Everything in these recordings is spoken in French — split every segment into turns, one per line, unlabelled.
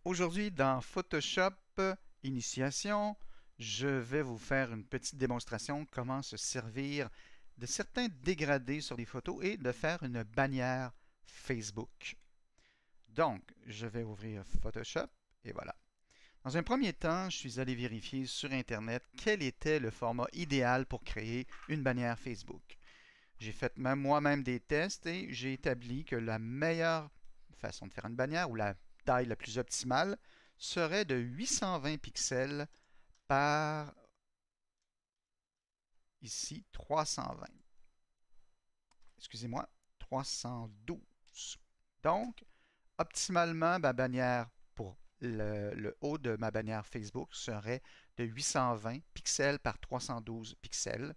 Aujourd'hui, dans Photoshop Initiation, je vais vous faire une petite démonstration comment se servir de certains dégradés sur les photos et de faire une bannière Facebook. Donc, je vais ouvrir Photoshop et voilà. Dans un premier temps, je suis allé vérifier sur Internet quel était le format idéal pour créer une bannière Facebook. J'ai fait moi-même des tests et j'ai établi que la meilleure façon de faire une bannière ou la taille la plus optimale serait de 820 pixels par ici 320. Excusez-moi, 312. Donc, optimalement, ma bannière pour le haut de ma bannière Facebook serait de 820 pixels par 312 pixels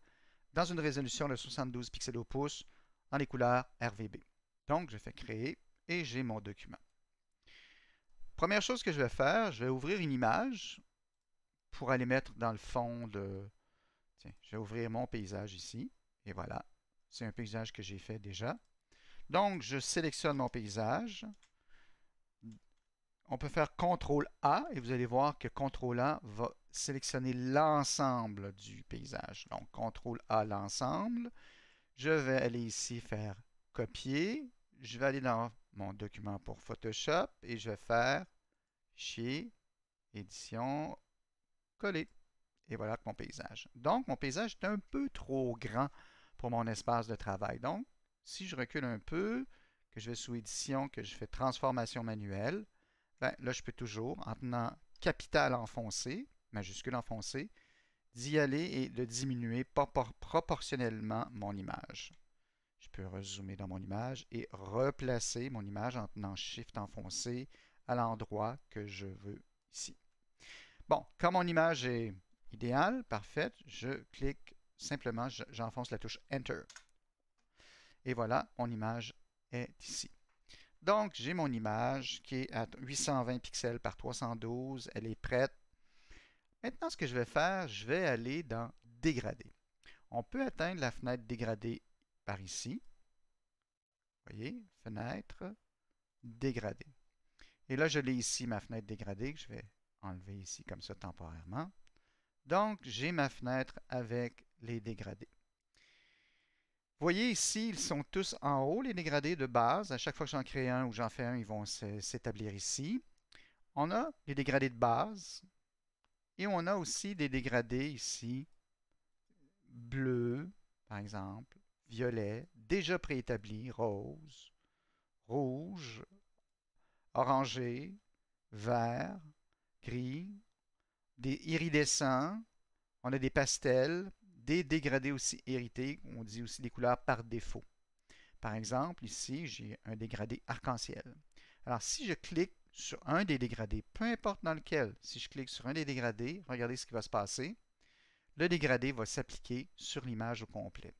dans une résolution de 72 pixels au pouce en les couleurs RGB. Donc, je fais créer et j'ai mon document. Première chose que je vais faire, je vais ouvrir une image pour aller mettre dans le fond de... Tiens, je vais ouvrir mon paysage ici. Et voilà, c'est un paysage que j'ai fait déjà. Donc, je sélectionne mon paysage. On peut faire CTRL-A et vous allez voir que CTRL-A va sélectionner l'ensemble du paysage. Donc, CTRL-A l'ensemble. Je vais aller ici faire copier. Je vais aller dans mon document pour Photoshop et je vais faire Fichier, Édition, Coller. Et voilà mon paysage. Donc, mon paysage est un peu trop grand pour mon espace de travail. Donc, si je recule un peu, que je vais sous Édition, que je fais Transformation manuelle, ben, là, je peux toujours, en tenant capital enfoncé, majuscule enfoncé, d'y aller et de diminuer proportionnellement mon image. Je peux rezoomer dans mon image et replacer mon image en tenant Shift enfoncé à l'endroit que je veux ici. Bon, quand mon image est idéale, parfaite, je clique simplement, j'enfonce la touche Enter. Et voilà, mon image est ici. Donc, j'ai mon image qui est à 820 pixels par 312. Elle est prête. Maintenant, ce que je vais faire, je vais aller dans Dégrader. On peut atteindre la fenêtre Dégrader par ici. Vous voyez, fenêtre, Dégrader. Et là, je l'ai ici, ma fenêtre dégradée, que je vais enlever ici comme ça temporairement. Donc, j'ai ma fenêtre avec les dégradés. Vous voyez ici, ils sont tous en haut, les dégradés de base. À chaque fois que j'en crée un ou j'en fais un, ils vont s'établir ici. On a les dégradés de base et on a aussi des dégradés ici, bleu, par exemple, violet, déjà préétablis, rose, rouge, orangé, vert, gris, des iridescents, on a des pastels, des dégradés aussi hérités, on dit aussi des couleurs par défaut. Par exemple, ici, j'ai un dégradé arc-en-ciel. Alors, si je clique sur un des dégradés, peu importe dans lequel, si je clique sur un des dégradés, regardez ce qui va se passer. Le dégradé va s'appliquer sur l'image au complet.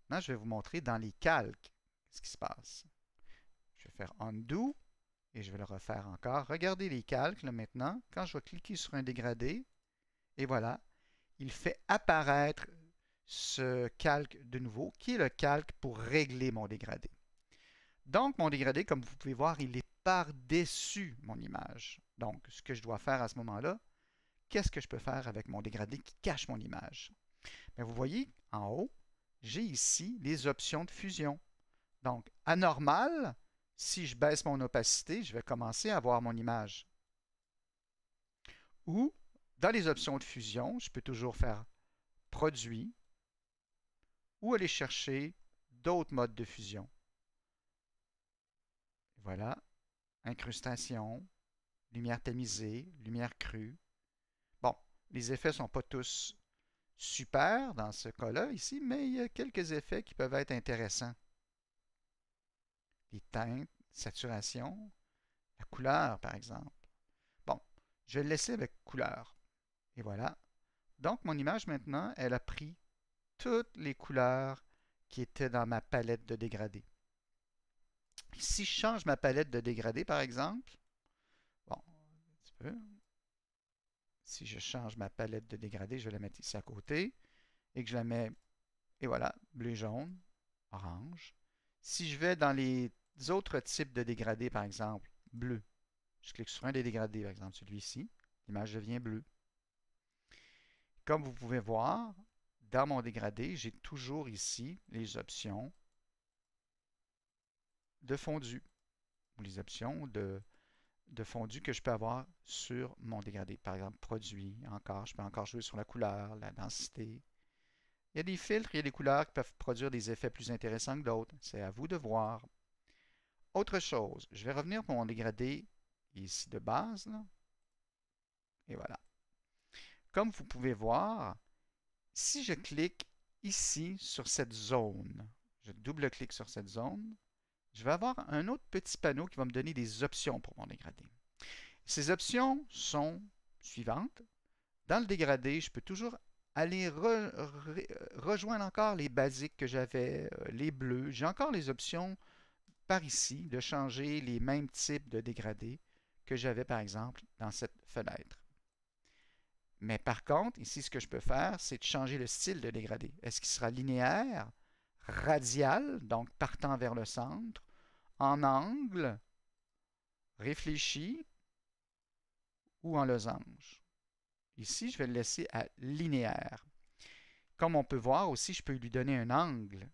Maintenant, je vais vous montrer dans les calques ce qui se passe. Je vais faire Undo et je vais le refaire encore. Regardez les calques là, maintenant. Quand je vais cliquer sur un dégradé, et voilà, il fait apparaître ce calque de nouveau, qui est le calque pour régler mon dégradé. Donc, mon dégradé, comme vous pouvez voir, il est par-dessus mon image. Donc, ce que je dois faire à ce moment-là, qu'est-ce que je peux faire avec mon dégradé qui cache mon image? Bien, vous voyez, en haut, j'ai ici les options de fusion. Donc, anormal, si je baisse mon opacité, je vais commencer à voir mon image. Ou, dans les options de fusion, je peux toujours faire Produit ou aller chercher d'autres modes de fusion. Voilà, incrustation, lumière tamisée, lumière crue. Bon, les effets ne sont pas tous super dans ce cas-là ici, mais il y a quelques effets qui peuvent être intéressants. Les teintes, saturation, la couleur par exemple. Bon, je vais le laisser avec couleur. Et voilà. Donc mon image maintenant, elle a pris toutes les couleurs qui étaient dans ma palette de dégradés. Si je change ma palette de dégradés, par exemple, bon, un petit peu. Si je change ma palette de dégradés, je vais la mettre ici à côté et que je la mets, et voilà, bleu, jaune, orange. Si je vais dans les autres types de dégradés, par exemple, bleu, Je clique sur un des dégradés, par exemple celui-ci. L'image devient bleue. Comme vous pouvez voir, dans mon dégradé, j'ai toujours ici les options de fondu, ou les options de fondu que je peux avoir sur mon dégradé. Par exemple, produit, encore, je peux encore jouer sur la couleur, la densité. Il y a des filtres, il y a des couleurs qui peuvent produire des effets plus intéressants que d'autres. C'est à vous de voir. Autre chose, je vais revenir pour mon dégradé ici de base, là. Et voilà. Comme vous pouvez voir, si je clique ici sur cette zone, je double-clique sur cette zone, je vais avoir un autre petit panneau qui va me donner des options pour mon dégradé. Ces options sont suivantes. Dans le dégradé, je peux toujours aller rejoindre encore les basiques que j'avais, les bleus. J'ai encore les options par ici de changer les mêmes types de dégradés que j'avais par exemple dans cette fenêtre. Mais par contre, ici, ce que je peux faire, c'est de changer le style de dégradé. Est-ce qu'il sera linéaire, radial, donc partant vers le centre, en angle, réfléchi ou en losange? Ici, je vais le laisser à linéaire. Comme on peut voir aussi, je peux lui donner un angle.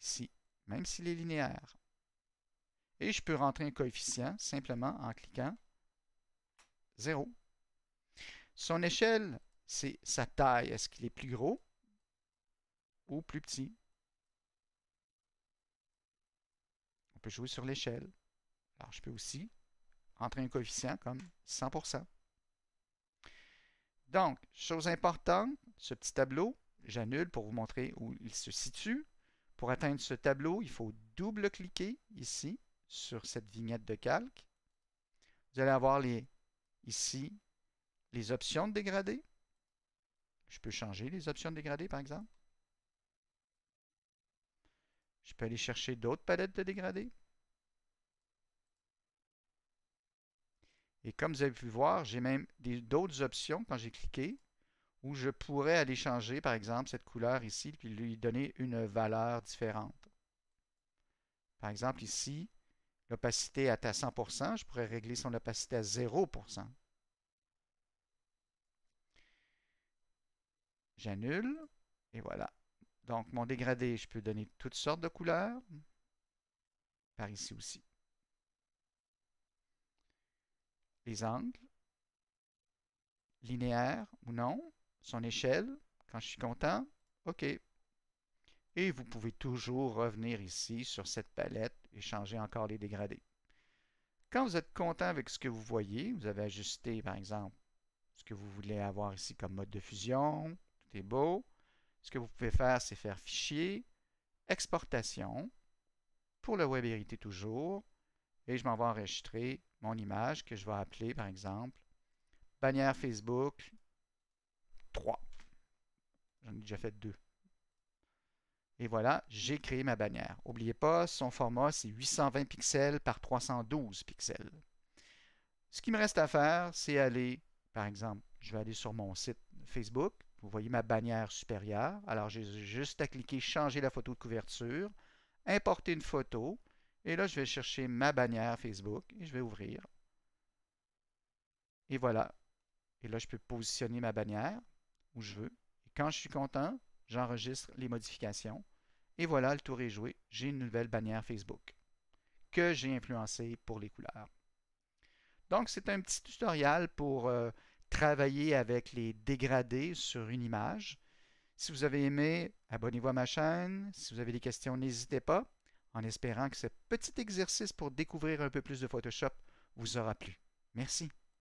Ici, même s'il est linéaire. Et je peux rentrer un coefficient simplement en cliquant 0. Son échelle, c'est sa taille. Est-ce qu'il est plus gros ou plus petit? On peut jouer sur l'échelle. Alors, je peux aussi entrer un coefficient comme 100%. Donc, chose importante, ce petit tableau, j'annule pour vous montrer où il se situe. Pour atteindre ce tableau, il faut double-cliquer ici sur cette vignette de calque. Vous allez avoir ici les options de dégradé. Je peux changer les options de dégradé, par exemple. Je peux aller chercher d'autres palettes de dégradé. Et comme vous avez pu voir, j'ai même d'autres options quand j'ai cliqué où je pourrais aller changer, par exemple, cette couleur ici, puis lui donner une valeur différente. Par exemple, ici, l'opacité est à 100%, je pourrais régler son opacité à 0%. J'annule, et voilà. Donc, mon dégradé, je peux donner toutes sortes de couleurs, par ici aussi. Les angles, linéaires ou non, son échelle, quand je suis content, OK. Et vous pouvez toujours revenir ici sur cette palette et changer encore les dégradés. Quand vous êtes content avec ce que vous voyez, vous avez ajusté, par exemple, ce que vous voulez avoir ici comme mode de fusion, tout est beau. Ce que vous pouvez faire, c'est faire Fichier, Exportation, pour le Web Hérité toujours, et je m'en vais enregistrer mon image que je vais appeler, par exemple, bannière Facebook 3. J'en ai déjà fait 2. Et voilà, j'ai créé ma bannière. N'oubliez pas, son format, c'est 820 pixels par 312 pixels. Ce qui me reste à faire, c'est aller, par exemple, je vais aller sur mon site Facebook. Vous voyez ma bannière supérieure. Alors, j'ai juste à cliquer Changer la photo de couverture, importer une photo. Et là, je vais chercher ma bannière Facebook et je vais ouvrir. Et voilà. Et là, je peux positionner ma bannière où je veux. Et quand je suis content, j'enregistre les modifications. Et voilà, le tour est joué. J'ai une nouvelle bannière Facebook que j'ai influencée pour les couleurs. Donc, c'est un petit tutoriel pour travailler avec les dégradés sur une image. Si vous avez aimé, abonnez-vous à ma chaîne. Si vous avez des questions, n'hésitez pas, en espérant que ce petit exercice pour découvrir un peu plus de Photoshop vous aura plu. Merci.